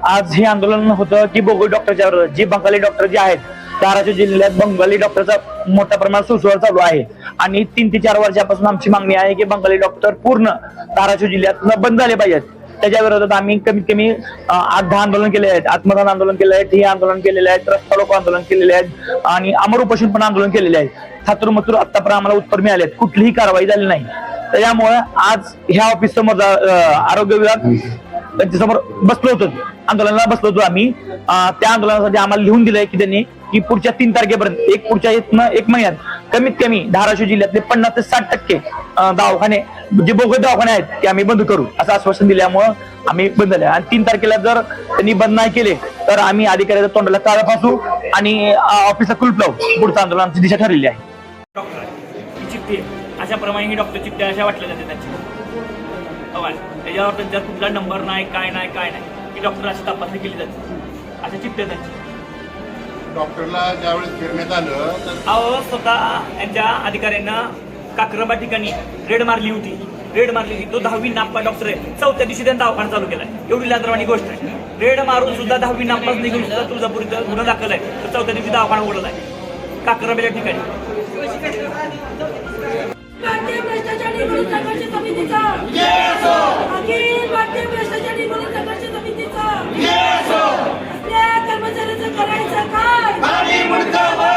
आज हे आंदोलन होतं की बोगस डॉक्टरच्या विरोधात. जी बंगाली डॉक्टर जे आहेत, धाराशिव जिल्ह्यात बंगाली डॉक्टरचा मोठ्या प्रमाणात सुसुवार चालू आहे आणि 3 ते 4 वर्षापासून आमची मागणी आहे की बंगाली डॉक्टर पूर्ण धाराशिव जिल्ह्यात बंद झाले पाहिजेत. त्याच्या विरोधात आम्ही कमीत कमी 8-10 आंदोलन केले आहेत, आत्मदान आंदोलन केले आहेत, हे आंदोलन केलेले आहेत, रस्ता रोको आंदोलन केलेले आहेत आणि अमर उपोषण पण आंदोलन केलेले आहे. थातूर आतापर्यंत आम्हाला उत्तर मिळाले, कुठलीही कारवाई झाली नाही. त्याच्यामुळे आज ह्या ऑफिस समोर आरोग्य विभाग त्यांच्यासमोर बसलो होतो, आंदोलनाला बसलो होतो आम्ही. त्या आंदोलनासाठी आम्हाला लिहून दिलंय की त्यांनी की पुढच्या 3 तारखेपर्यंत पुढच्या 1 महिन्यात कमीत कमी धाराशिव जिल्ह्यातले 50 ते 60% दवाखाने जे बोगस दवाखाने आहेत ते आम्ही बंद करू असं आश्वासन दिल्यामुळं आम्ही बंद झाले. आणि 3 तारखेला जर त्यांनी बंद नाही केले तर आम्ही अधिकाऱ्याच्या तोंडाला काळा फासू आणि ऑफिसला कुलूप लावू. पुढचं आंदोलनाची दिशा ठरलेली आहे. डॉक्टर चिठ्ठी अशा प्रमाणे ही डॉक्टर चिठ्ठी अशा वाटल्या जाते त्यांची त्याच्यावर त्यांचा कुठला नंबर नाही, काय नाही ही डॉक्टर अशी तपासणी केली जाते. अशा चिठ्ठ्या त्यांची डॉक्टरला ज्यावेळेस फिरण्यात आलं तर अहो स्वतः यांच्या अधिकाऱ्यांना काक्रबा ठिकाणी रेड मारली होती. तो 10वी नाप्पा डॉक्टर आहे. 4थ्या दिवशी त्यांचा दवाखाना चालू केलाय. एवढी लाजरवाणी गोष्ट आहे. रेड मारून सुद्धा 10वी नाप्पाच निघून सुद्धा तुळजापूर इथं गुन्हा दाखल आहे. तर 4थ्या दिवशी दवाखाना उघडला आहे काक्रबाच्या ठिकाणी. भारतीय भ्रष्टाचार निर्मूलन संघर्ष समितीचा अखिल भारतीय भ्रष्टाचार निर्मूलन संघर्ष समितीचा आपल्या कर्मचाऱ्यांचं करायचं काय?